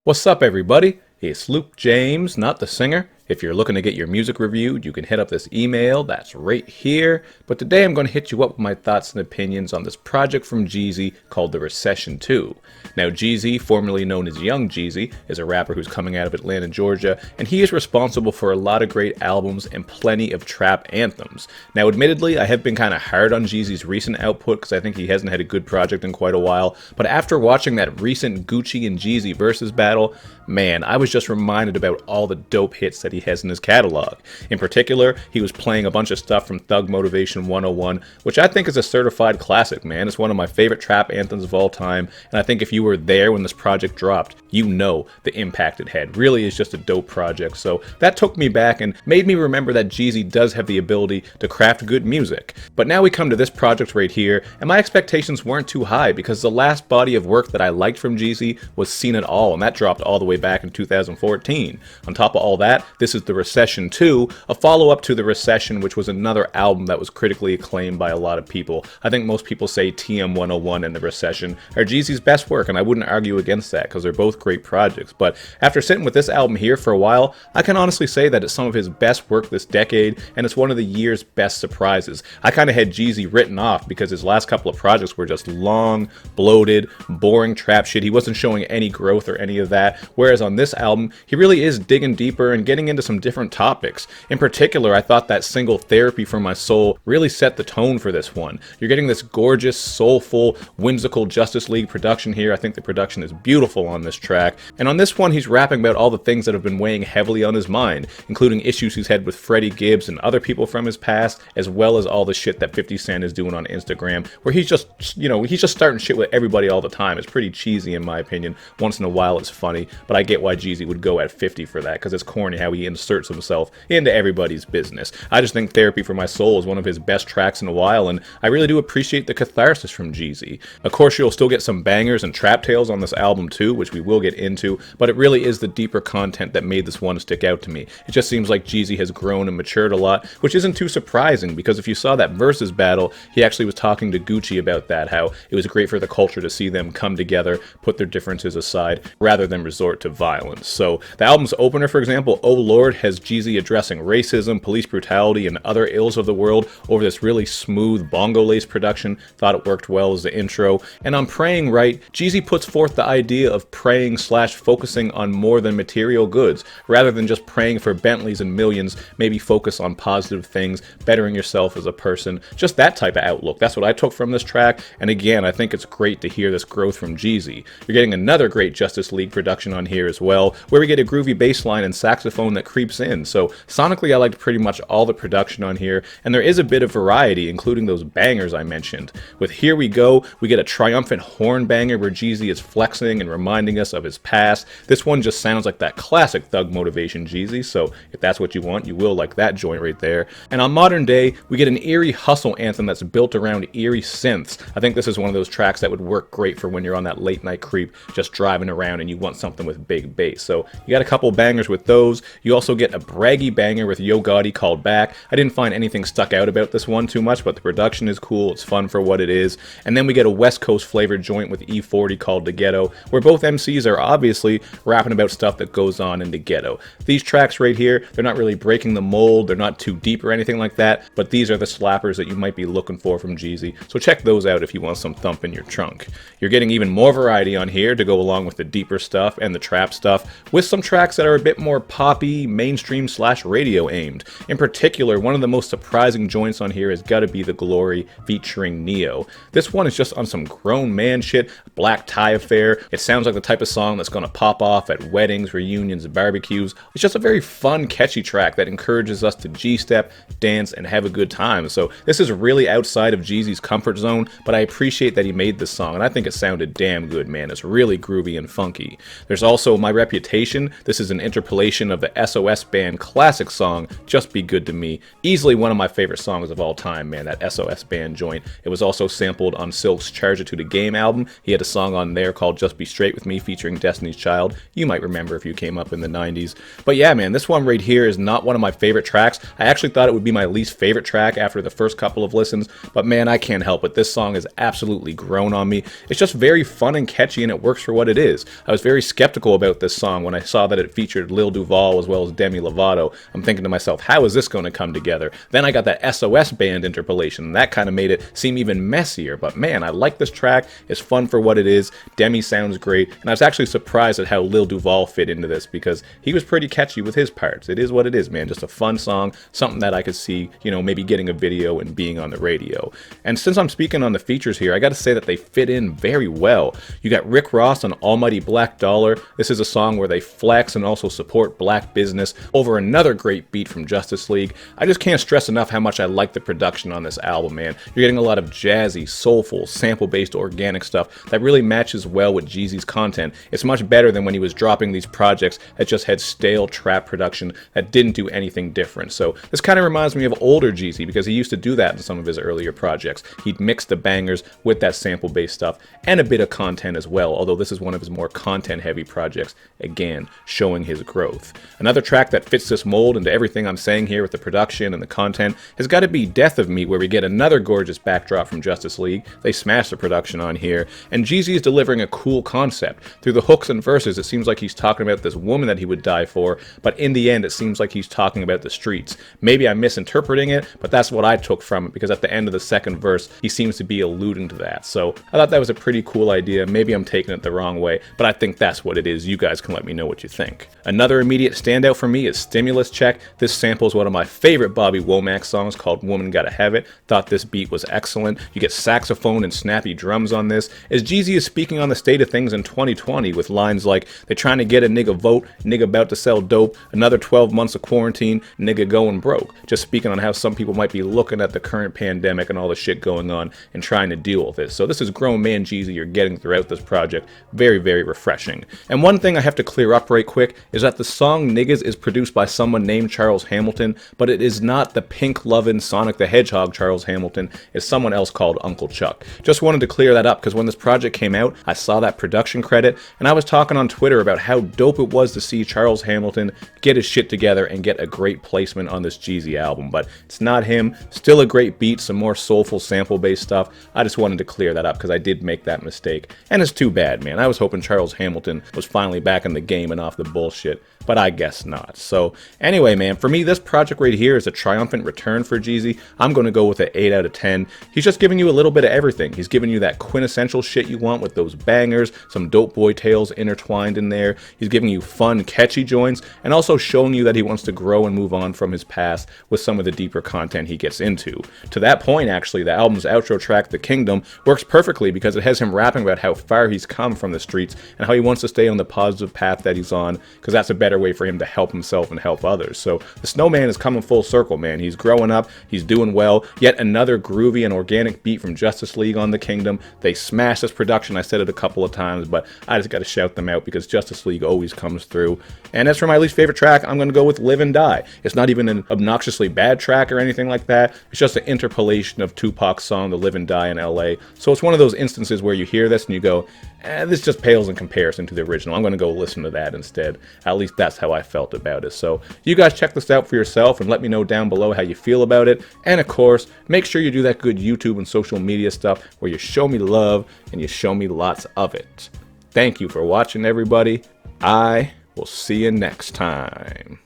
What's up, everybody? It's Luke James, not the singer. If you're looking to get your music reviewed, you can hit up this email that's right here. But today I'm going to hit you up with my thoughts and opinions on this project from Jeezy called the Recession 2. Now, Jeezy, formerly known as Young Jeezy, is a rapper who's coming out of Atlanta, Georgia, and he is responsible for a lot of great albums and plenty of trap anthems. Now, admittedly, I have been kind of hard on Jeezy's recent output because I think he hasn't had a good project in quite a while, but after watching that recent Gucci and Jeezy versus battle, man, I was just reminded about all the dope hits that he has in his catalog. In particular, he was playing a bunch of stuff from Thug Motivation 101, which I think is a certified classic, man. It's one of my favorite trap anthems of all time, and I think if you were there when this project dropped, you know the impact it had. Really is just a dope project, so that took me back and made me remember that Jeezy does have the ability to craft good music. But now we come to this project right here, and my expectations weren't too high because the last body of work that I liked from Jeezy was Seen It All, and that dropped all the way back in 2014. On top of all that, this is the Recession 2, a follow-up to the Recession, which was another album that was critically acclaimed by a lot of people. I think most people say TM 101 and the Recession are Jeezy's best work, and I wouldn't argue against that because they're both great projects. But after sitting with this album here for a while, I can honestly say that it's some of his best work this decade, and it's one of the year's best surprises. I kind of had Jeezy written off because his last couple of projects were just long, bloated, boring trap shit. He wasn't showing any growth or any of that, whereas on this album, he really is digging deeper and getting into some different topics. In particular, I thought that single Therapy for My Soul really set the tone for this one. You're getting this gorgeous, soulful, whimsical Justice League production here. I think the production is beautiful on this track. And on this one, he's rapping about all the things that have been weighing heavily on his mind, including issues he's had with Freddie Gibbs and other people from his past, as well as all the shit that 50 Cent is doing on Instagram, where he's just, he's just starting shit with everybody all the time. It's pretty cheesy in my opinion. Once in a while it's funny, but I get why Jeezy would go at 50 for that, because it's corny how he inserts himself into everybody's business. I just think Therapy for My Soul is one of his best tracks in a while, and I really do appreciate the catharsis from Jeezy. Of course, you'll still get some bangers and trap tales on this album too, which we will get into, but it really is the deeper content that made this one stick out to me. It just seems like Jeezy has grown and matured a lot, which isn't too surprising, because if you saw that Versus battle, he actually was talking to Gucci about that, how it was great for the culture to see them come together, put their differences aside, rather than resort to violence. So the album's opener, for example, Oh Lord, has Jeezy addressing racism, police brutality, and other ills of the world over this really smooth bongo-laced production. Thought it worked well as the intro. And on Praying Right, Jeezy puts forth the idea of praying / focusing on more than material goods. Rather than just praying for Bentleys and millions, maybe focus on positive things, bettering yourself as a person. Just that type of outlook. That's what I took from this track. And again, I think it's great to hear this growth from Jeezy. You're getting another great Justice League production on here as well, where we get a groovy bass line and saxophone that creeps in. So sonically, I liked pretty much all the production on here, and there is a bit of variety, including those bangers I mentioned. With Here We Go, we get a triumphant horn banger where Jeezy is flexing and reminding us of his past. This one just sounds like that classic Thug Motivation Jeezy, so if that's what you want, you will like that joint right there. And on Modern Day, we get an eerie hustle anthem that's built around eerie synths. I think this is one of those tracks that would work great for when you're on that late night creep, just driving around and you want something with big bass. So you got a couple bangers with those. You also get a braggy banger with Yo Gotti called Back. I didn't find anything stuck out about this one too much, but the production is cool. It's fun for what it is. And then we get a West Coast flavored joint with E40 called The Ghetto, where both MCs are obviously rapping about stuff that goes on in the ghetto. These tracks right here, they're not really breaking the mold. They're not too deep or anything like that, but these are the slappers that you might be looking for from Jeezy. So check those out if you want some thump in your trunk. You're getting even more variety on here to go along with the deeper stuff and the trap stuff, with some tracks that are a bit more poppy, mainstream / radio aimed. In particular, one of the most surprising joints on here has got to be The Glory featuring Neo. This one is just on some grown man shit, black tie affair. It sounds like the type of song that's going to pop off at weddings, reunions, and barbecues. It's just a very fun, catchy track that encourages us to G-step, dance, and have a good time. So this is really outside of Jeezy's comfort zone, but I appreciate that he made this song, and I think it sounded damn good, man. It's really groovy and funky. There's also My Reputation. This is an interpolation of the SOS Band classic song, Just Be Good to Me. Easily one of my favorite songs of all time, man, that SOS Band joint. It was also sampled on Silk's Charge It to the Game album. He had a song on there called Just Be Straight With Me featuring Destiny's Child. You might remember if you came up in the 90s. But yeah, man, this one right here is not one of my favorite tracks. I actually thought it would be my least favorite track after the first couple of listens, but man, I can't help it. This song has absolutely grown on me. It's just very fun and catchy, and it works for what it is. I was very skeptical about this song when I saw that it featured Lil Duval as well as Demi Lovato. I'm thinking to myself, how is this going to come together? Then I got that SOS Band interpolation, and that kind of made it seem even messier. But man, I like this track. It's fun for what it is. Demi sounds great, and I was actually surprised at how Lil Duval fit into this because he was pretty catchy with his parts. It is what it is, man. Just a fun song, something that I could see, maybe getting a video and being on the radio. And since I'm speaking on the features here, I got to say that they fit in very well. You got Rick Ross on Almighty Black Dollar. This is a song where they flex and also support black business over another great beat from Justice League. I just can't stress enough how much I like the production on this album, man. You're getting a lot of jazzy, soulful, sample-based organic stuff that really matches well with Jeezy's content. It's much better than when he was dropping these projects that just had stale trap production that didn't do anything different. So this kind of reminds me of older Jeezy because he used to do that in some of his earlier projects. He'd mix the bangers with that sample-based stuff and a bit of content as well, although this is one of his more content-heavy projects, again, showing his growth. Another track that fits this mold into everything I'm saying here with the production and the content has got to be Death of Me, where we get another gorgeous backdrop from Justice League. They smash the production on here, and Jeezy is delivering a cool concept. Through the hooks and verses, it seems like he's talking about this woman that he would die for, but in the end, it seems like he's talking about the streets. Maybe I'm misinterpreting it, but that's what I took from it, because at the end of the second verse, he seems to be alluding to that. So I thought that was a pretty cool idea. Maybe I'm taking it the wrong way, but I think that's what it is. You guys can let me know what you think. Another immediate standout for me is Stimulus Check. This samples one of my favorite Bobby Womack songs called Woman Gotta Have It. Thought this beat was excellent. You get saxophone and snappy drums on this, as Jeezy is speaking on the state of things in 2020 with lines like, "They're trying to get a nigga vote, nigga about to sell dope, another 12 months of quarantine, nigga going broke." Just speaking on how some people might be looking at the current pandemic and all the shit going on and trying to deal with it. So this is grown man Jeezy you're getting throughout this project. Very, very refreshing. And one thing I have to clear up right quick is that the song Niggas is produced by someone named Charles Hamilton, but it is not the pink-loving Sonic the Hedgehog Charles Hamilton. It's someone else called Uncle Chuck. Just wanted to clear that up because when this project came out, I saw that production credit, and I was talking on Twitter about how dope it was to see Charles Hamilton get his shit together and get a great placement on this Jeezy album. But it's not him. Still a great beat, some more soulful sample-based stuff. I just wanted to clear that up because I did make that mistake. And it's too bad, man. I was hoping Charles Hamilton was finally back in the game and off the bullshit, but I guess not. So anyway, man, for me, this project right here is a triumphant return for Jeezy. I'm going to go with an 8 out of 10. He's just giving you a little bit of everything. He's giving you that quintessential shit you want with those bangers, some dope boy tales intertwined in there. He's giving you fun, catchy joints, and also showing you that he wants to grow and move on from his past with some of the deeper content he gets into. To that point, actually, the album's outro track, The Kingdom, works perfectly because it has him rapping about how far he's come from the streets and how he wants to stay on the positive path that he's on, because that's a better way for him to help himself and help others. So the Snowman is coming full circle, man. He's growing up, he's doing well. Yet another groovy and organic beat from Justice League on The Kingdom. They smashed this production. I said it a couple of times, but I just got to shout them out because Justice League always comes through. And as for my least favorite track, I'm going to go with Live and Die. It's not even an obnoxiously bad track or anything like that. It's just an interpolation of Tupac's song, The Live and Die in LA. So it's one of those instances where you hear this and you go, this just pales in comparison to the original. I'm going to go listen to that instead. At least that's how I felt about it. So you guys check this out for yourself and let me know down below how you feel about it. And of course, make sure you do that good YouTube and social media stuff where you show me love and you show me lots of it. Thank you for watching, everybody. I will see you next time.